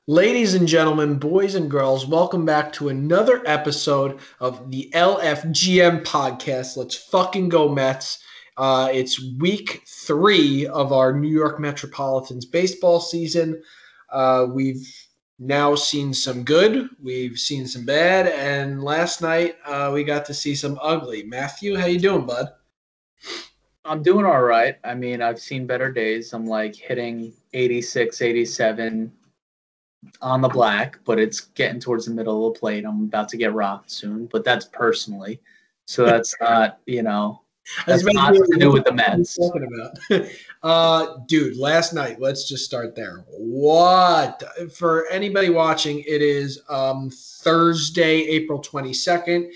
Ladies and gentlemen, boys and girls, welcome back to another episode of the LFGM podcast. Let's fucking go, Mets. It's week 3 of our New York Metropolitans baseball season. We've now seen some good, we've seen some bad, and last night we got to see some ugly. Matthew, how you doing, bud? I'm doing all right. I mean, I've seen better days. I'm like hitting 86, 87 on the black, but it's getting towards the middle of the plate. I'm about to get rocked soon, but that's personally. So that's not, I was that's about to not be to like, do what with the the fuck are you Mets. talking about? Dude, last night, let's just start there. What? For anybody watching, it is Thursday, April 22nd.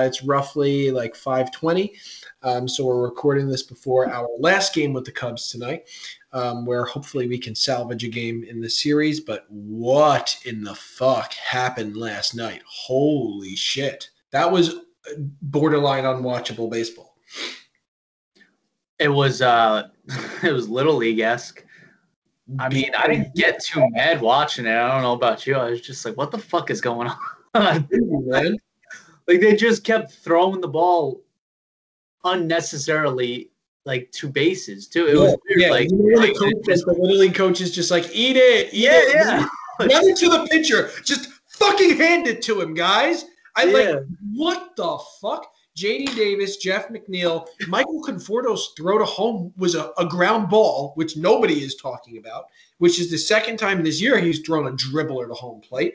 It's roughly like 5:20. So we're recording this before our last game with the Cubs tonight, where hopefully we can salvage a game in the series. But what in the fuck happened last night? Holy shit. That was borderline unwatchable baseball. It was it was Little League-esque. I mean, I didn't get too mad watching it. I don't know about you. I was just like, what the fuck is going on? Man. Like they just kept throwing the ball unnecessarily like two bases too. It Yeah, was weird. yeah. Like, You know, like the coach, like just the little league coach is just like, eat yeah, it, yeah. run into the pitcher, just fucking hand it to him, guys. I like, Yeah. what the fuck? JD Davis, Jeff McNeil, Michael Conforto's throw to home was a ground ball, which nobody is talking about, which is the second time this year he's thrown a dribbler to home plate.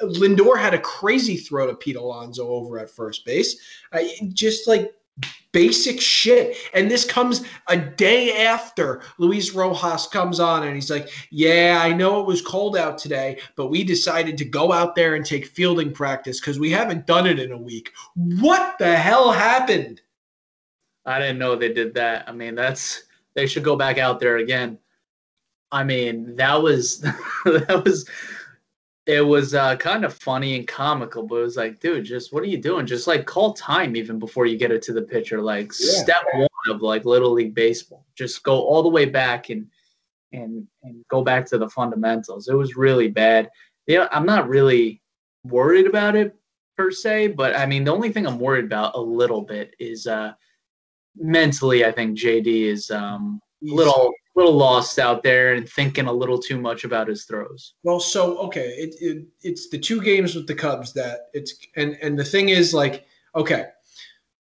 Lindor had a crazy throw to Pete Alonso over at first base. Just like basic shit. And this comes a day after Luis Rojas comes on and he's like, yeah, I know it was cold out today, but we decided to go out there and take fielding practice because we haven't done it in a week. What the hell happened? I didn't know they did that. I mean, they should go back out there again. I mean, that was that was it was kind of funny and comical, but it was like, dude, just what are you doing? Just like call time even before you get it to the pitcher. Like Yeah. step one of like Little League baseball. Just go all the way back and go back to the fundamentals. It was really bad. Yeah, I'm not really worried about it per se, but I mean, the only thing I'm worried about a little bit is mentally. I think JD is He's little lost out there and thinking a little too much about his throws. well, so okay, it's the two games with the Cubs that it's and the thing is like, okay,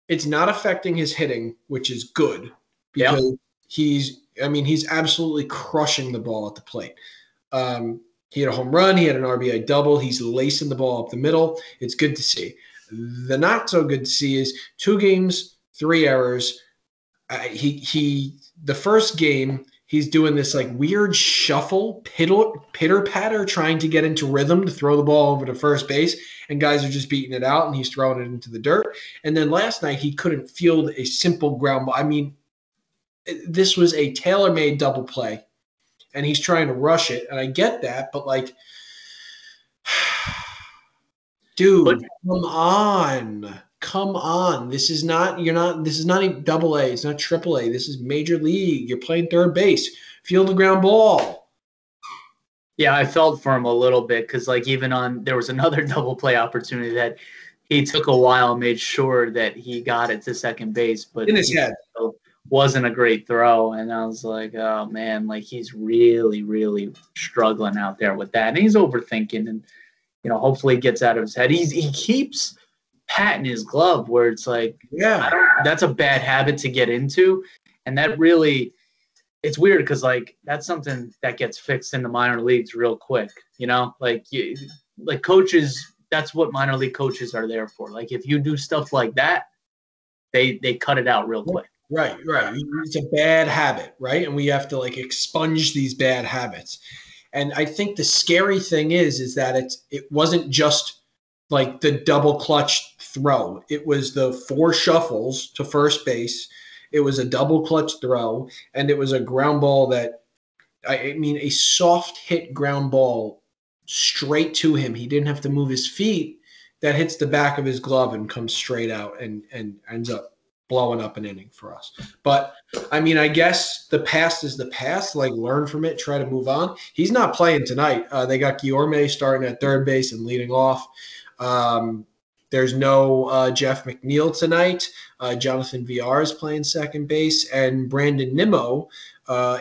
it's not affecting his hitting, which is good Yep. because he's absolutely crushing the ball at the plate. He had a home run, he had an RBI double, he's lacing the ball up the middle. It's good to see. The not so good to see is 2 games, 3 errors. He the first game he's doing this like weird shuffle pitter patter trying to get into rhythm to throw the ball over to first base, and guys are just beating it out and he's throwing it into the dirt. And then last night he couldn't field a simple ground ball. I mean, this was a tailor-made double play and he's trying to rush it, and I get that, but like, But dude, come on. This is not a double A. It's not triple A. This is major league. You're playing third base. Field the ground ball. yeah, I felt for him a little bit because, like, even on there was another double play opportunity that he took a while, made sure that he got it to second base, but In his head. wasn't a great throw. And I was like, oh man, like he's really, really struggling out there with that, and he's overthinking, and hopefully he gets out of his head. He keeps patting his glove, where it's like, Yeah. that's a bad habit to get into, and that really it's weird because like that's something that gets fixed in the minor leagues real quick. Like coaches, that's what minor league coaches are there for. Like if you do stuff like that, they cut it out real quick. Right. It's a bad habit, right? And we have to like expunge these bad habits. And I think the scary thing is that it wasn't just like the double clutch throw. It was the 4 shuffles to first base. It was a double clutch throw, and it was a ground ball that I mean a soft hit ground ball straight to him. He didn't have to move his feet. That hits the back of his glove and comes straight out and ends up blowing up an inning for us. But, I mean, I guess the past is the past. Like, learn from it, try to move on. He's not playing tonight. They got Guillorme starting at third base and leading off. There's no Jeff McNeil tonight. Jonathan VR is playing second base, and Brandon Nimmo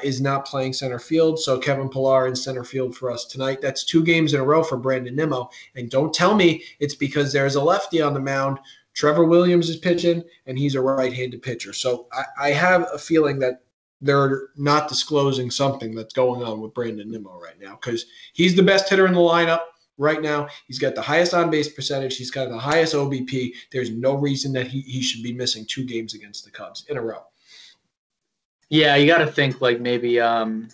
is not playing center field. So Kevin Pillar in center field for us tonight. That's 2 games in a row for Brandon Nimmo. And don't tell me it's because there's a lefty on the mound. Trevor Williams is pitching, and he's a right-handed pitcher. So I have a feeling that they're not disclosing something that's going on with Brandon Nimmo right now, because he's the best hitter in the lineup right now. He's got the highest on-base percentage. He's got the highest OBP. There's no reason that he should be missing 2 games against the Cubs in a row. Yeah, you got to think like maybe early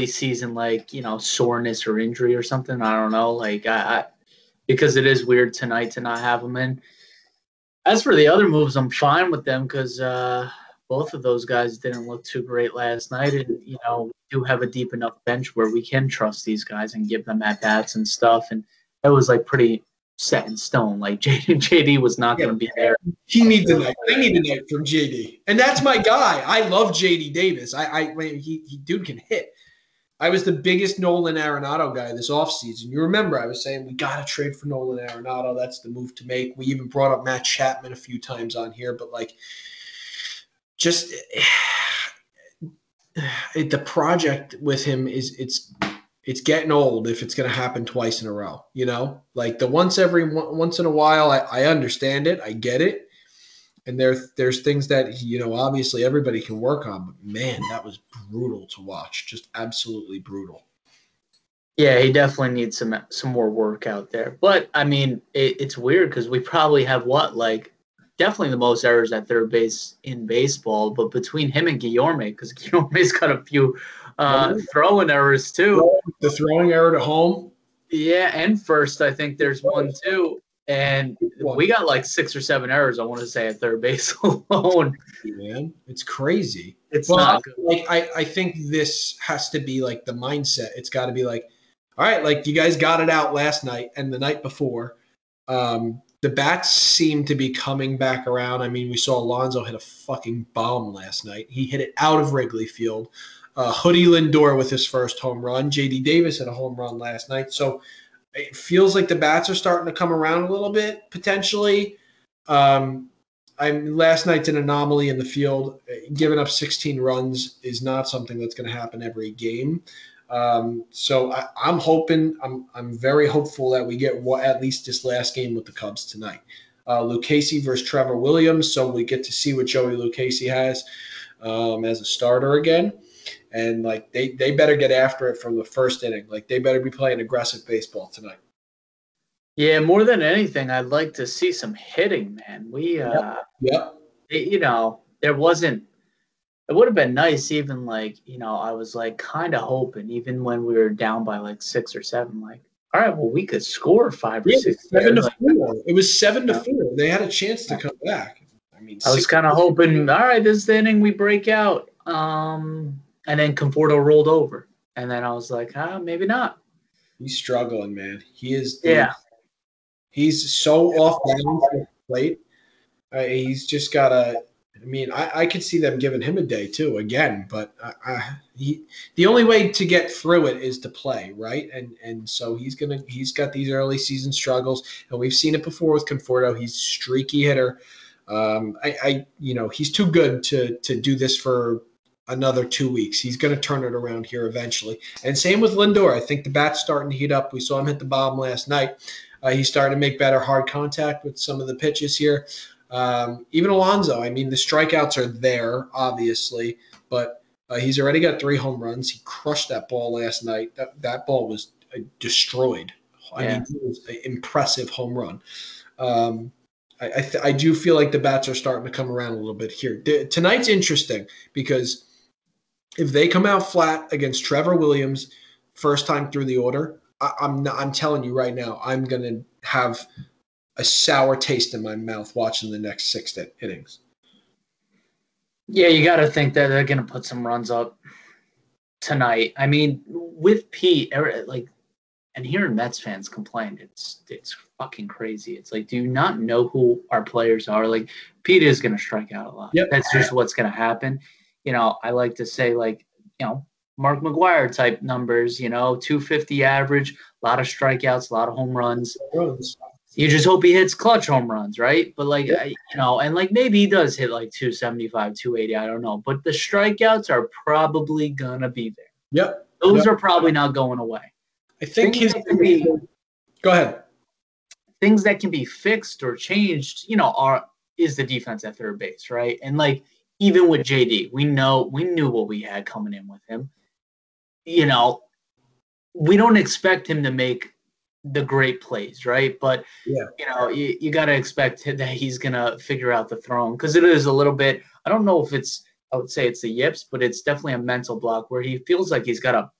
season, like, soreness or injury or something. I don't know. Like I because it is weird tonight to not have him in. As for the other moves, I'm fine with them because both of those guys didn't look too great last night. And, we do have a deep enough bench where we can trust these guys and give them at-bats and stuff. And it was, like, pretty set in stone. Like, JD was not going to be there. He needs a night. I need a night from JD. And that's my guy. I love JD Davis. He dude can hit. I was the biggest Nolan Arenado guy this offseason. You remember I was saying we got to trade for Nolan Arenado. That's the move to make. We even brought up Matt Chapman a few times on here. But, like, just the project with him is it's getting old if it's going to happen twice in a row. Like the once in a while, I understand it. I get it. And there's things that, obviously everybody can work on. But, man, that was brutal to watch. Just absolutely brutal. Yeah, he definitely needs some more work out there. But, I mean, it's weird because we probably have definitely the most errors at third base in baseball. But between him and Guillorme, because Guillorme's got a few throwing errors too. The throwing error to home? Yeah, and first I think there's one too. And we got like 6 or 7 errors, I want to say, at third base alone. Man, it's crazy. It's not good. I think this has to be like the mindset. It's got to be like, all right, like you guys got it out last night and the night before. The bats seem to be coming back around. I mean, we saw Alonso hit a fucking bomb last night. He hit it out of Wrigley Field. Hoodie Lindor with his first home run. J.D. Davis had a home run last night. So it feels like the bats are starting to come around a little bit, potentially. Last night's an anomaly in the field. Giving up 16 runs is not something that's going to happen every game. So I'm hoping, I'm very hopeful that we get at least this last game with the Cubs tonight. Lucchesi versus Trevor Williams, so we get to see what Joey Lucchesi has as a starter again. And like they better get after it from the first inning. Like they better be playing aggressive baseball tonight. Yeah, more than anything, I'd like to see some hitting, man. There wasn't. It would have been nice, even like, I was like kind of hoping, even when we were down by like 6 or 7, like, all right, well, we could score 5 or 6. 7-4. It was 7-4. They had a chance to come back. I mean, I was kind of hoping, all right, this is the inning we break out. And then Conforto rolled over. And then I was like, maybe not. He's struggling, man. He is. Yeah. He's so off balance at the plate. He's just got to. I mean, I could see them giving him a day too again, but the only way to get through it is to play, right? And so he's got these early season struggles, and we've seen it before with Conforto. He's a streaky hitter. He's too good to do this for another 2 weeks. He's going to turn it around here eventually. And same with Lindor. I think the bat's starting to heat up. We saw him hit the bomb last night. He's starting to make better hard contact with some of the pitches here. Even Alonso, I mean, the strikeouts are there, obviously, but he's already got 3 home runs. He crushed that ball last night. That ball was destroyed. I mean, it was an impressive home run. I do feel like the bats are starting to come around a little bit here. Tonight's interesting because if they come out flat against Trevor Williams first time through the order, I'm telling you right now, I'm going to have a sour taste in my mouth watching the next 6 innings. Yeah, you got to think that they're going to put some runs up tonight. I mean, with Pete, like and hearing Mets fans complain, it's fucking crazy. It's like, do you not know who our players are? Like, Pete is going to strike out a lot. Yep. That's just what's going to happen. I like to say, like, Mark McGwire type numbers, 250 average, a lot of strikeouts, a lot of home runs. You just hope he hits clutch home runs, right? But like, Yep. and like maybe he does hit like 275, 280, I don't know. But the strikeouts are probably going to be there. Yep. Those are probably not going away. I think go ahead. Things that can be fixed or changed, is the defense at third base, right? And like even with JD, we knew what we had coming in with him. We don't expect him to make the great plays, right? But you got to expect that he's gonna figure out the throwing, because it is a little bit. I don't know if I would say it's the yips, but it's definitely a mental block where he feels like he's got to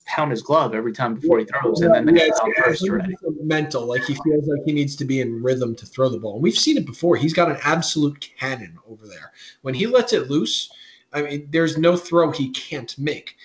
pound his glove every time before he throws, and then it's burst already. Mental, like he feels like he needs to be in rhythm to throw the ball. And we've seen it before. He's got an absolute cannon over there. When he lets it loose, I mean, there's no throw he can't make.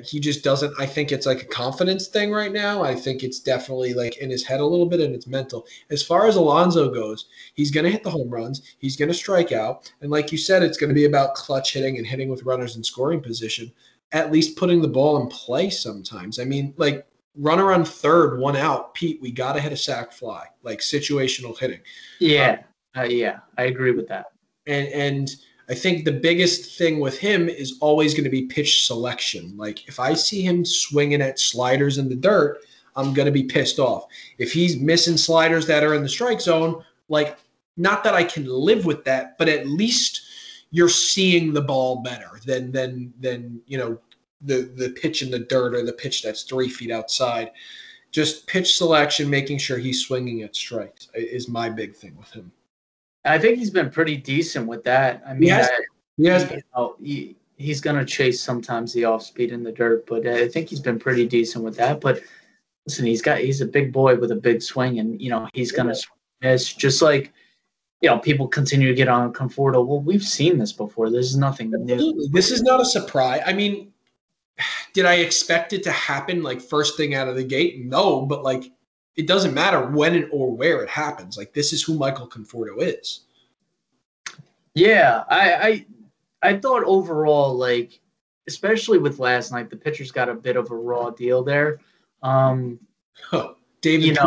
He just doesn't. I think it's like a confidence thing right now. I think it's definitely like in his head a little bit, and it's mental. As far as Alonso goes, he's going to hit the home runs. He's going to strike out. And like you said, it's going to be about clutch hitting and hitting with runners in scoring position, at least putting the ball in play sometimes. I mean, like runner on third, one out, Pete, we got to hit a sac fly, like situational hitting. Yeah. I agree with that. And I think the biggest thing with him is always going to be pitch selection. Like if I see him swinging at sliders in the dirt, I'm going to be pissed off. If he's missing sliders that are in the strike zone, like not that I can live with that, but at least you're seeing the ball better than the pitch in the dirt or the pitch that's 3 feet outside. Just pitch selection, making sure he's swinging at strikes is my big thing with him. I think he's been pretty decent with that. I mean, he's going to chase sometimes the off speed in the dirt, but I think he's been pretty decent with that. But listen, he's a big boy with a big swing, and he's going to miss, just like people continue to get on Conforto. Well, we've seen this before. This is nothing new. This is not a surprise. I mean, did I expect it to happen like first thing out of the gate? No, but like it doesn't matter when or where it happens. Like this is who Michael Conforto is. Yeah, I thought overall, like especially with last night, the pitchers got a bit of a raw deal there. David,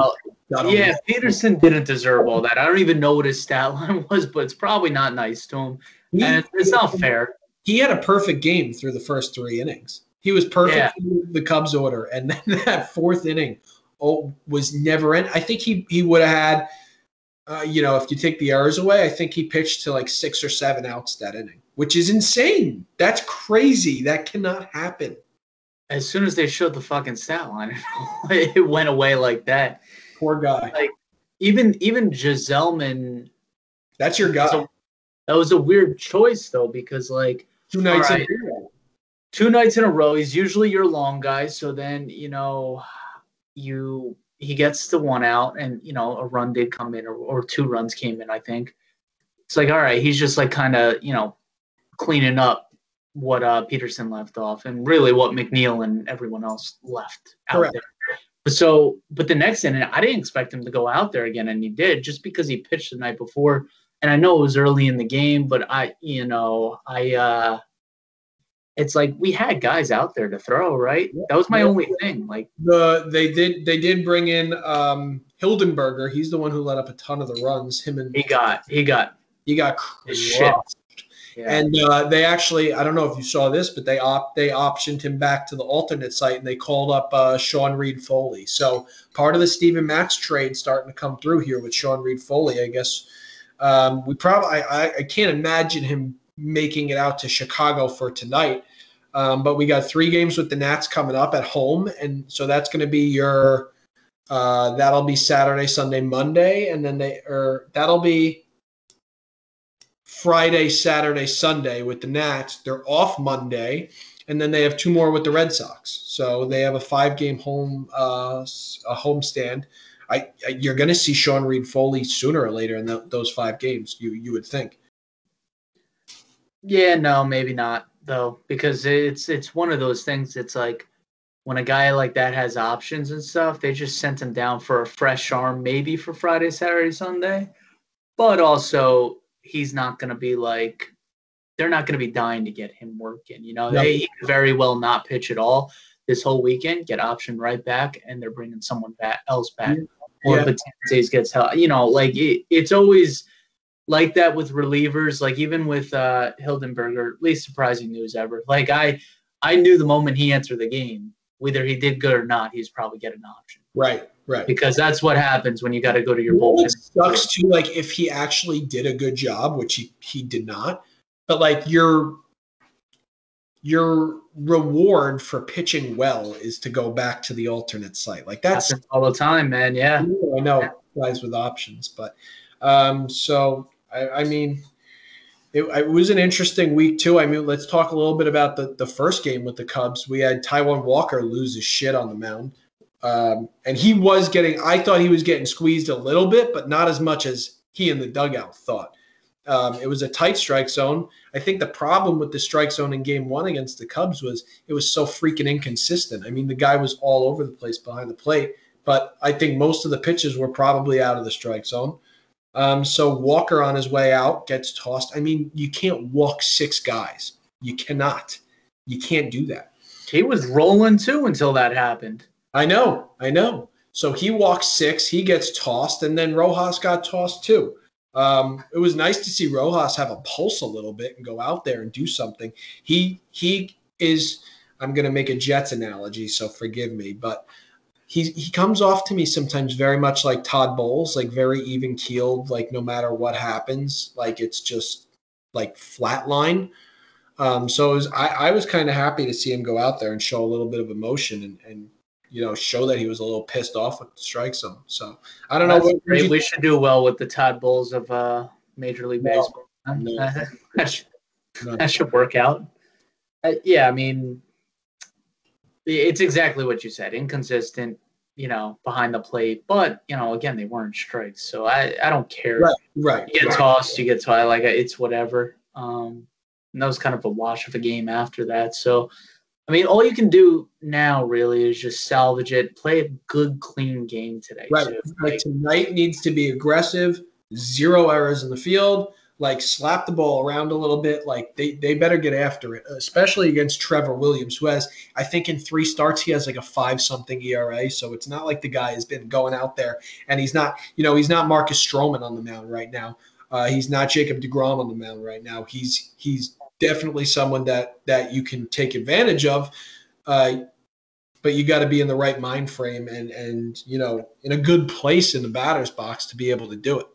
Peterson didn't deserve all that. I don't even know what his stat line was, but it's probably not nice to him, and it's not fair. He had a perfect game through the first 3 innings. He was perfect in the Cubs order, and then that 4th inning was never in. I think he would have had, if you take the errors away, I think he pitched to like 6 or 7 outs that inning, which is insane. That's crazy. That cannot happen. As soon as they showed the fucking stat line, it went away like that. Poor guy. Like even Giselman. That's your guy. That was a weird choice though, because like 2 nights in a row. 2 nights in a row. He's usually your long guy, so then he gets to 1 out, and a run did come in, or 2 runs came in. I think it's like, all right, he's just like kind of cleaning up what Peterson left off, and really what McNeil and everyone else left out there. But the next inning, I didn't expect him to go out there again, and he did, just because he pitched the night before. And I know it was early in the game, but it's like we had guys out there to throw, right? That was my only thing. Like they did bring in Hildenberger. He's the one who let up a ton of the runs. He got shit. Yeah. And they actually, I don't know if you saw this, but they optioned him back to the alternate site, and they called up Sean Reed Foley. So part of the Steven Matz trade starting to come through here with Sean Reed Foley. I guess I can't imagine him making it out to Chicago for tonight. But we got 3 games with the Nats coming up at home, and so that's going to be your that'll be Saturday, Sunday, Monday, and then that'll be Friday, Saturday, Sunday with the Nats. They're off Monday, and then they have 2 more with the Red Sox. So they have a 5-game home homestand. You're going to see Sean Reed Foley sooner or later in those 5 games. You would think. Yeah, no, maybe not though, because it's one of those things. It's like when a guy like that has options and stuff, they just sent him down for a fresh arm, maybe for Friday, Saturday, Sunday. But also, he's not going to be like, they're not going to be dying to get him working. He could very well not pitch at all this whole weekend, get optioned right back, and they're bringing someone else back. Or Batanzas gets help. It's always like that with relievers. Like even with Hildenberger, least surprising news ever. Like I knew the moment he entered the game, whether he did good or not, he's probably getting an option. Right. Because that's what happens when you got to go to your bullpen. It sucks too, like if he actually did a good job, which he did not, but like your reward for pitching well is to go back to the alternate site. Like that's happens all the time, man. Yeah, I know guys with options, but so I mean. It was an interesting week too. I mean, let's talk a little bit about the first game with the Cubs. We had Taijuan Walker lose his shit on the mound. And he was I thought he was getting squeezed a little bit, but not as much as he in the dugout thought. It was a tight strike zone. I think the problem with the strike zone in game one against the Cubs was it was so freaking inconsistent. I mean, the guy was all over the place behind the plate, but I think most of the pitches were probably out of the strike zone. So Walker on his way out gets tossed. I mean, you can't walk 6 guys. You cannot. You can't do that. He was rolling too until that happened. I know. So he walks 6, he gets tossed, and then Rojas got tossed too. It was nice to see Rojas have a pulse a little bit and go out there and do something. He is, I'm going to make a Jets analogy, so forgive me, but he comes off to me sometimes very much like Todd Bowles, like very even keeled, like no matter what happens, like it's just like flatline. So I was kind of happy to see him go out there and show a little bit of emotion and show that he was a little pissed off with the strike zone. So I don't know. Great. We should do well with the Todd Bowles of Major League Baseball. No. That should work out. Yeah, I mean, it's exactly what you said. Inconsistent, behind the plate. But, again, they weren't strikes. So I don't care. Right. You get tossed, you get tossed. Like, it's whatever. And that was kind of a wash of a game after that. So, I mean, all you can do now really is just salvage it, play a good, clean game today. Right. Too. Like tonight needs to be aggressive, 0 errors in the field. Like slap the ball around a little bit. Like they better get after it, especially against Trevor Williams, who has, I think in 3 starts, he has like a 5-something ERA. So it's not like the guy has been going out there and he's not Marcus Stroman on the mound right now. He's not Jacob deGrom on the mound right now. He's definitely someone that you can take advantage of. But you got to be in the right mind frame and in a good place in the batter's box to be able to do it.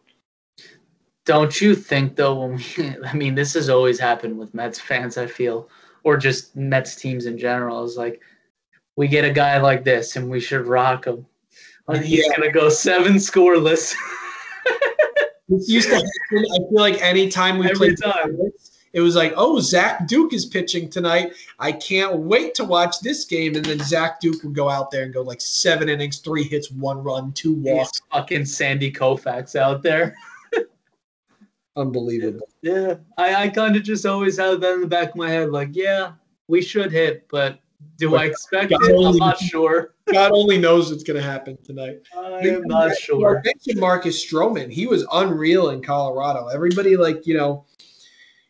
Don't you think, though, this has always happened with Mets fans, I feel, or just Mets teams in general, is like, we get a guy like this and we should rock him. Like he's going to go 7 scoreless. It used to happen. I feel like anytime we played, it was like, oh, Zach Duke is pitching tonight. I can't wait to watch this game. And then Zach Duke would go out there and go like 7 innings, 3 hits, 1 run, 2 walks. He's fucking Sandy Koufax out there. Unbelievable. Yeah, I kind of just always had that in the back of my head, like, yeah, we should hit, but do I expect it? I'm not sure. God only knows what's going to happen tonight. I am not sure. I mentioned Marcus Stroman. He was unreal in Colorado. Everybody,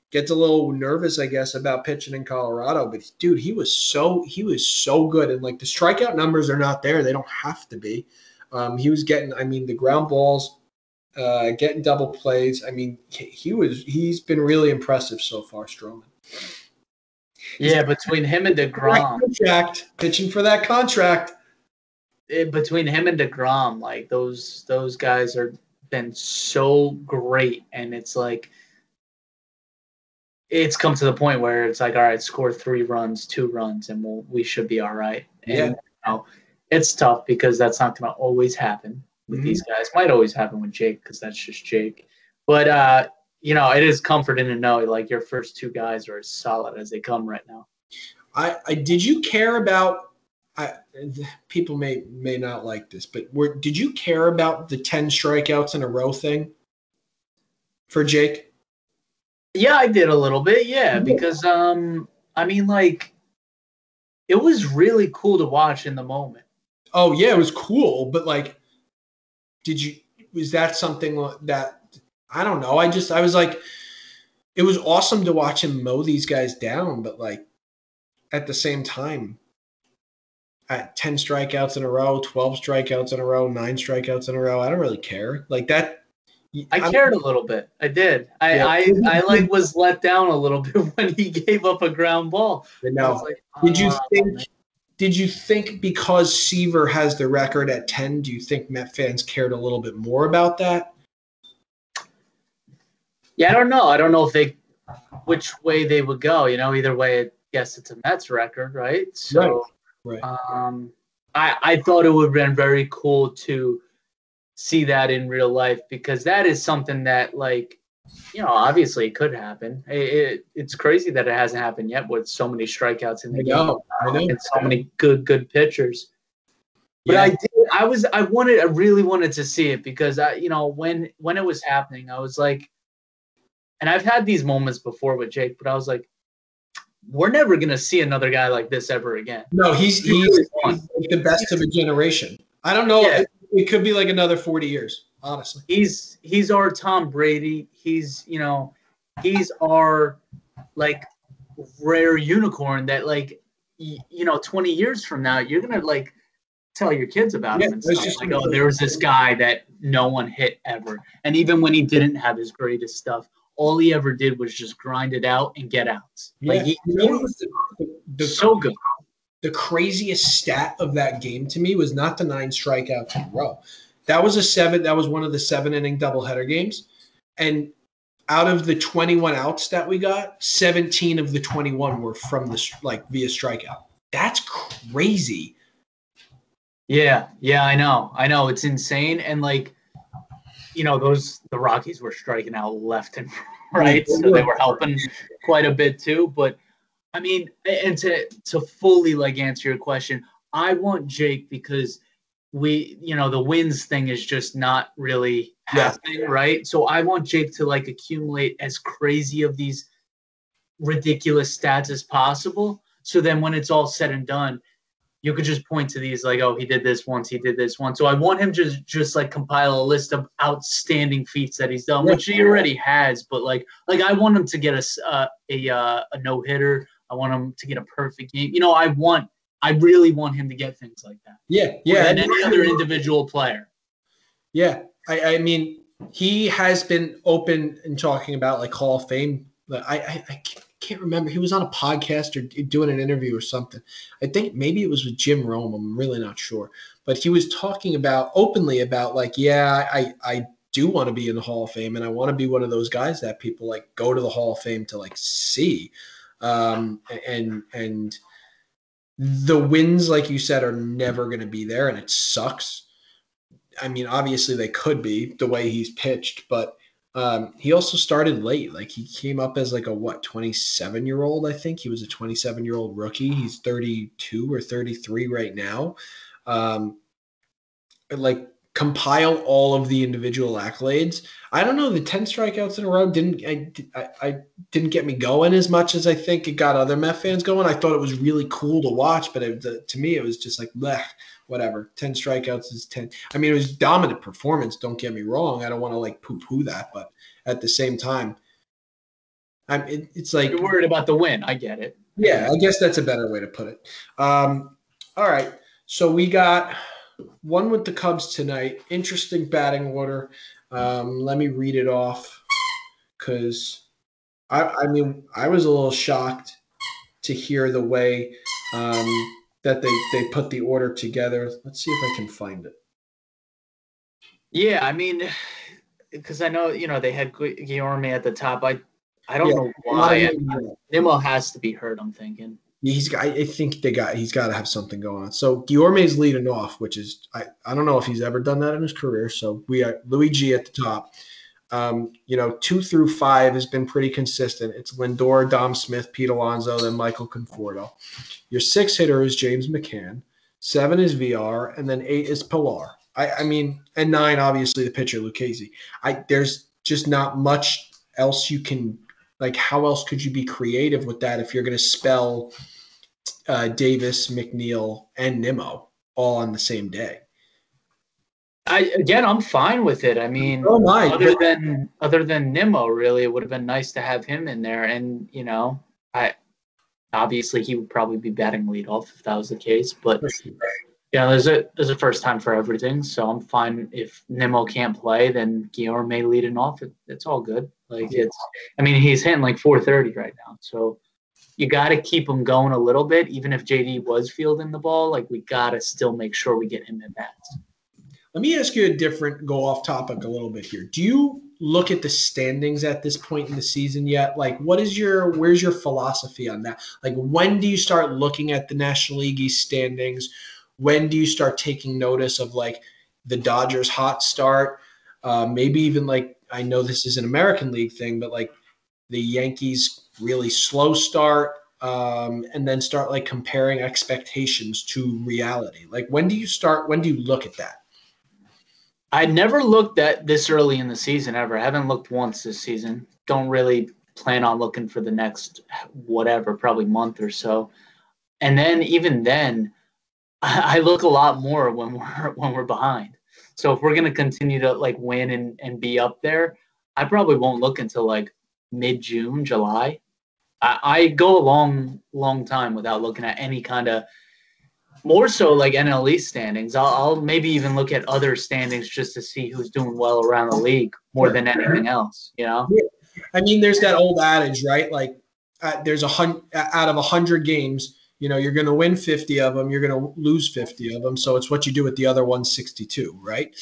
gets a little nervous, I guess, about pitching in Colorado. But, dude, he was so good. And, the strikeout numbers are not there. They don't have to be. He was getting, the ground balls, getting double plays. He's been really impressive so far, Stroman. Yeah, between him and deGrom, pitching for that contract. Between him and deGrom, those guys are been so great, and it's like it's come to the point where it's like, all right, score 3 runs, 2 runs, and we should be all right. And it's tough because that's not going to always happen with these guys. Might always happen with Jake because that's just Jake. But, it is comforting to know, your first 2 guys are as solid as they come right now. Did you care about people may not like this, but did you care about the 10 strikeouts in a row thing for Jake? Yeah, I did a little bit, yeah, because, it was really cool to watch in the moment. Oh yeah, it was cool, but like, was that something that I don't know? I was like, it was awesome to watch him mow these guys down, but like at the same time, at 10 strikeouts in a row, 12 strikeouts in a row, 9 strikeouts in a row, I don't really care. Like that. I cared a little bit. I did. Yeah. I like was let down a little bit when he gave up a ground ball. I was like, Did you think? Did you think because Seaver has the record at 10, do you think Met fans cared a little bit more about that? Yeah, I don't know. I don't know if which way they would go. Either way, I guess it's a Mets record, right? So, right. I thought it would have been very cool to see that in real life, because that is something that, like, obviously it could happen. It's crazy that it hasn't happened yet with so many strikeouts in the game. I know. And so many good pitchers. But yeah. I really wanted to see it, because when it was happening, I was like, and I've had these moments before with Jake, but I was like, we're never gonna see another guy like this ever again. No, he's the best of a generation. I don't know. Yeah. It could be like another 40 years, honestly. He's our Tom Brady. He's our, like, rare unicorn that, like, 20 years from now, you're going to, like, tell your kids about him and stuff. Like, oh, there was this guy that no one hit ever. And even when he didn't have his greatest stuff, all he ever did was just grind it out and get outs. Yeah. Like, he was so good. The craziest stat of that game to me was not the 9 strikeouts in a row. That was one of the 7-inning doubleheader games. And out of the 21 outs that we got, 17 of the 21 were from via strikeout. That's crazy. Yeah, I know. It's insane. And, like, the Rockies were striking out left and right, so they were helping quite a bit too. But I mean, and to fully, like, answer your question, I want Jake, because the wins thing is just not really happening, right? So I want Jake to, like, accumulate as crazy of these ridiculous stats as possible. So then when it's all said and done, you could just point to these, like, oh, he did this once, he did this once. So I want him to just like compile a list of outstanding feats that he's done, which he already has. But like I want him to get a no-hitter. I want him to get a perfect game. I really want him to get things like that. Yeah. Than any other individual player. Yeah. I mean, he has been open and talking about, like, Hall of Fame. I can't remember. He was on a podcast or doing an interview or something. I think maybe it was with Jim Rome. I'm really not sure. But he was talking openly about, like, I do want to be in the Hall of Fame, and I want to be one of those guys that people, like, go to the Hall of Fame to, like, see. And the wins, like you said, are never going to be there, and it sucks. I mean, obviously they could be the way he's pitched, but he also started late. Like, he came up as, like, a 27-year-old, I think. He was a 27-year-old rookie. He's 32 or 33 right now. Like, compile all of the individual accolades. I don't know. The 10 strikeouts in a row didn't get me going as much as I think it got other Met fans going. I thought it was really cool to watch, but to me, it was just like, bleh, whatever. 10 strikeouts is 10. I mean, it was dominant performance. Don't get me wrong. I don't want to, like, poo-poo that, but at the same time, it's like, you're worried about the win. I get it. Yeah, I guess that's a better way to put it. All right. So we got one with the Cubs tonight. Interesting batting order. Let me read it off, because I mean, I was a little shocked to hear the way that they put the order together. Let's see if I can find it. Yeah, I mean, because I know, they had Guillorme at the top. I don't know why. Nimmo has to be hurt, I'm thinking. I think he's got to have something going on. So Guillorme's leading off, which is I don't know if he's ever done that in his career. So we are Luigi at the top. 2 through 5 has been pretty consistent. It's Lindor, Dom Smith, Pete Alonso, then Michael Conforto. Your 6 hitter is James McCann. 7 is VR, and then 8 is Pilar. I mean, and 9, obviously, the pitcher, Lucchesi. There's just not much else you can – like, how else could you be creative with that if you're going to spell Davis, McNeil, and Nimmo all on the same day. I'm fine with it. I mean, Oh my, other than Nimmo, really, it would have been nice to have him in there. And I obviously he would probably be batting leadoff if that was the case. But there's a first time for everything. So I'm fine if Nimmo can't play, then Guillaume may lead it off. It's all good. He's hitting like 430 right now. So you got to keep him going a little bit, even if JD was fielding the ball. Like we got to still make sure we get him at bats. Let me ask you go off topic a little bit here. Do you look at the standings at this point in the season yet? Like, where's your philosophy on that? Like, when do you start looking at the National League East standings? When do you start taking notice of like the Dodgers' hot start? Maybe even like, I know this is an American League thing, but like the Yankees really slow start, and then start like comparing expectations to reality. Like, when do you look at that? I never looked at this early in the season ever. I haven't looked once this season. Don't really plan on looking for the next probably month or so. And then even then, I look a lot more when we're behind. So if we're gonna continue to like win and be up there, I probably won't look until like mid-June, July. I go a long time without looking at any kind of more so like NL East standings. I'll maybe even look at other standings just to see who's doing well around the league more than anything else, Yeah. I mean, there's that old adage, right? Like there's out of 100 games, you're going to win 50 of them. You're going to lose 50 of them. So it's what you do with the other 162, right?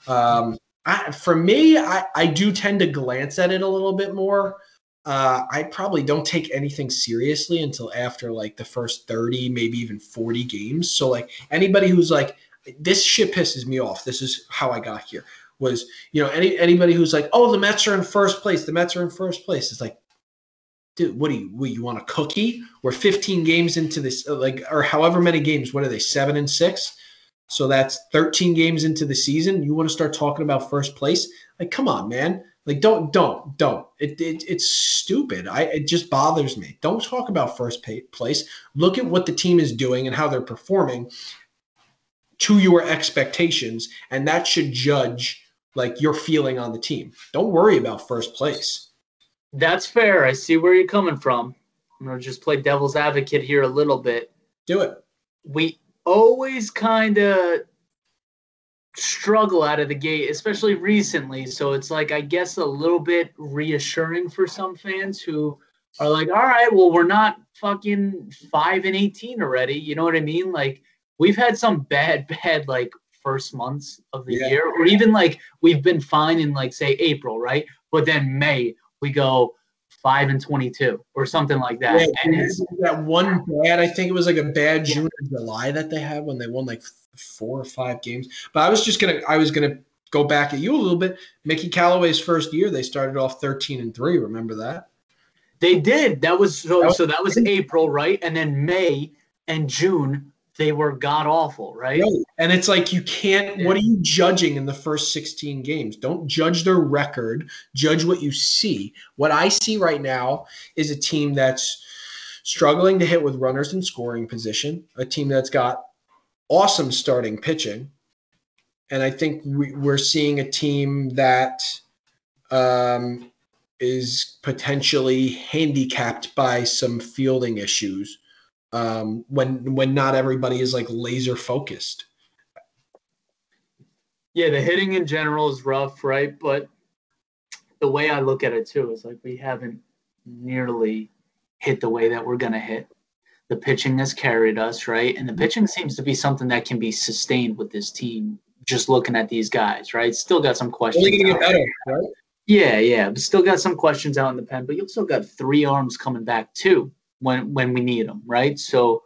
For me, I do tend to glance at it a little bit more. I probably don't take anything seriously until after like the first 30, maybe even 40 games. So like anybody who's like, this shit pisses me off. This is how I got here. Was, anybody who's like, oh, the Mets are in first place. The Mets are in first place. It's like, dude, what you want a cookie? We're 15 games into this, or however many games. What are they, 7 and 6? So that's 13 games into the season. You want to start talking about first place? Like, come on, man. Like, don't. It's stupid. It just bothers me. Don't talk about first place. Look at what the team is doing and how they're performing to your expectations, and that should judge like your feeling on the team. Don't worry about first place. That's fair. I see where you're coming from. I'm going to just play devil's advocate here a little bit. Do it. We always kind of struggle out of the gate, especially recently. So it's like, I guess, a little bit reassuring for some fans who are like, all right, well, we're not fucking 5-18 already. You know what I mean? Like, we've had some bad, like, first months of the year, or even like we've been fine in like, say, April, right? But then May, we go 5-22 or something like that. Yeah, and that one bad, I think it was like a bad June or July that they had when they won like 4 or 5 games. But I was gonna go back at you a little bit. Mickey Callaway's first year, they started off 13-3. Remember that? They did. That was April, right? And then May and June, they were god awful, right? And it's like, you can't. What are you judging in the first 16 games? Don't judge their record. Judge what you see. What I see right now is a team that's struggling to hit with runners in scoring position, a team that's got awesome starting pitching, and I think we're seeing a team that is potentially handicapped by some fielding issues. When not everybody is like laser focused. Yeah, the hitting in general is rough, right? But the way I look at it too is like we haven't nearly hit the way that we're gonna hit. The pitching has carried us, right? And the pitching seems to be something that can be sustained with this team. Just looking at these guys, right? Still got some questions. Only gonna get better, right? Yeah. But still got some questions out in the pen, but you've still got 3 arms coming back too when we need them, right? So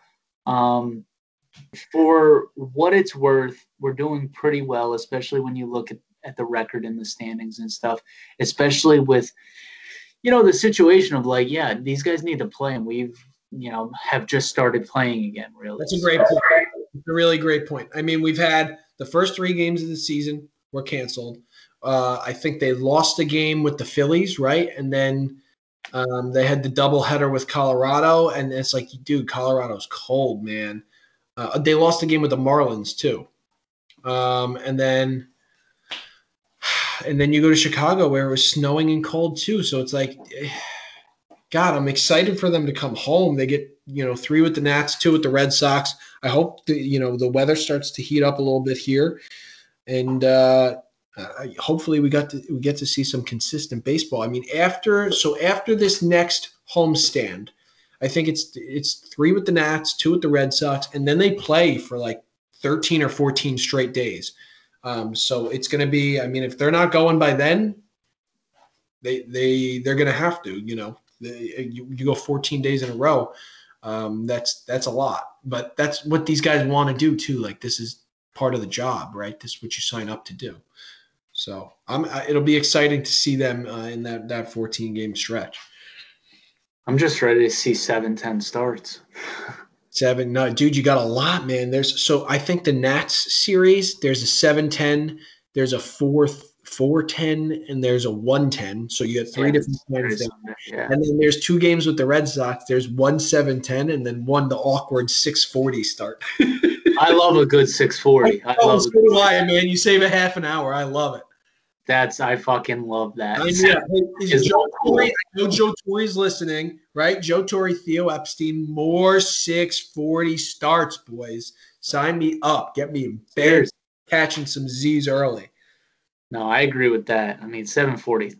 for what it's worth, we're doing pretty well, especially when you look at the record in the standings and stuff, especially with, the situation of like, yeah, these guys need to play, and we've, have just started playing again, really. That's a great point. It's a really great point. I mean, we've had the first 3 games of the season were canceled. I think they lost a game with the Phillies, right? And then They had the doubleheader with Colorado, and it's like, dude, Colorado's cold, man. They lost the game with the Marlins too, and then you go to Chicago where it was snowing and cold too. So it's like, God, I'm excited for them to come home. They get 3 with the Nats, 2 with the Red Sox. I hope the weather starts to heat up a little bit here, and hopefully we get to see some consistent baseball. I mean, after this next homestand, I think it's 3 with the Nats, 2 with the Red Sox, and then they play for like 13 or 14 straight days. So it's going to be. I mean, if they're not going by then, they're going to have to. You go 14 days in a row. That's a lot, but that's what these guys want to do too. Like, this is part of the job, right? This is what you sign up to do. So it'll be exciting to see them in that 14-game stretch. I'm just ready to see 7-10 starts. 7, no, dude, you got a lot, man. I think the Nats series, there's a 7-10, there's a 4-10, and there's a 1-10. So you got 3 different times there. Yeah. And then there's 2 games with the Red Sox. There's 1 7-10, and then 1 the awkward 6:40 start. I love a good 6:40. Why, man? You save a half an hour. I love it. I fucking love that. I know Joe Torre's listening, right? Joe Torre, Theo Epstein, more 6:40 starts, boys. Sign me up. Get me in bed, catching some Z's early. No, I agree with that. I mean, 7:40,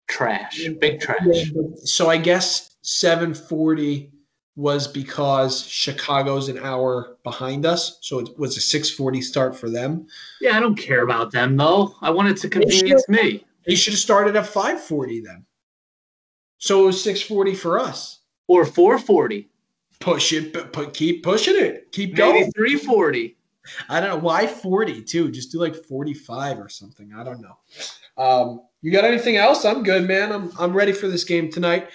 trash, big trash. So I guess 7:40 was because Chicago's an hour behind us, so it was a 6:40 start for them. Yeah, I don't care about them though. I want it to convenience me. They should have started at 5:40 then. So it was 6:40 for us. Or 4:40. Push it, but keep pushing it. Keep going. 3:40. I don't know why 40 too. Just do like 45 or something. I don't know. You got anything else? I'm good, man. I'm ready for this game tonight.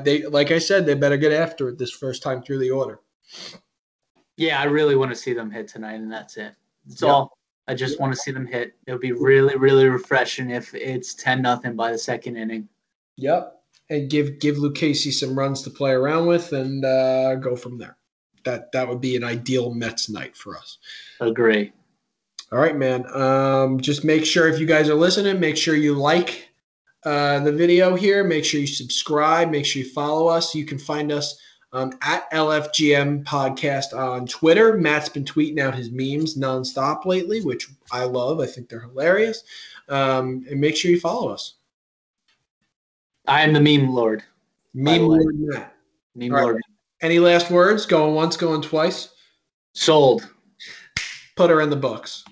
They, like I said, they better get after it this first time through the order. Yeah, I really want to see them hit tonight, and that's it. That's all. I just want to see them hit. It would be really, really refreshing if it's 10-0 by the second inning. Yep, and give Lucchesi some runs to play around with, and go from there. That would be an ideal Mets night for us. Agree. All right, man. Just make sure, if you guys are listening, make sure you like the video here. Make sure you subscribe. Make sure you follow us. You can find us at LFGM Podcast on Twitter. Matt's been tweeting out his memes nonstop lately, which I love. I think they're hilarious. And make sure you follow us. I am the meme lord. Meme lord Matt. Meme lord. Right. Any last words? Going once, going twice? Sold. Put her in the books.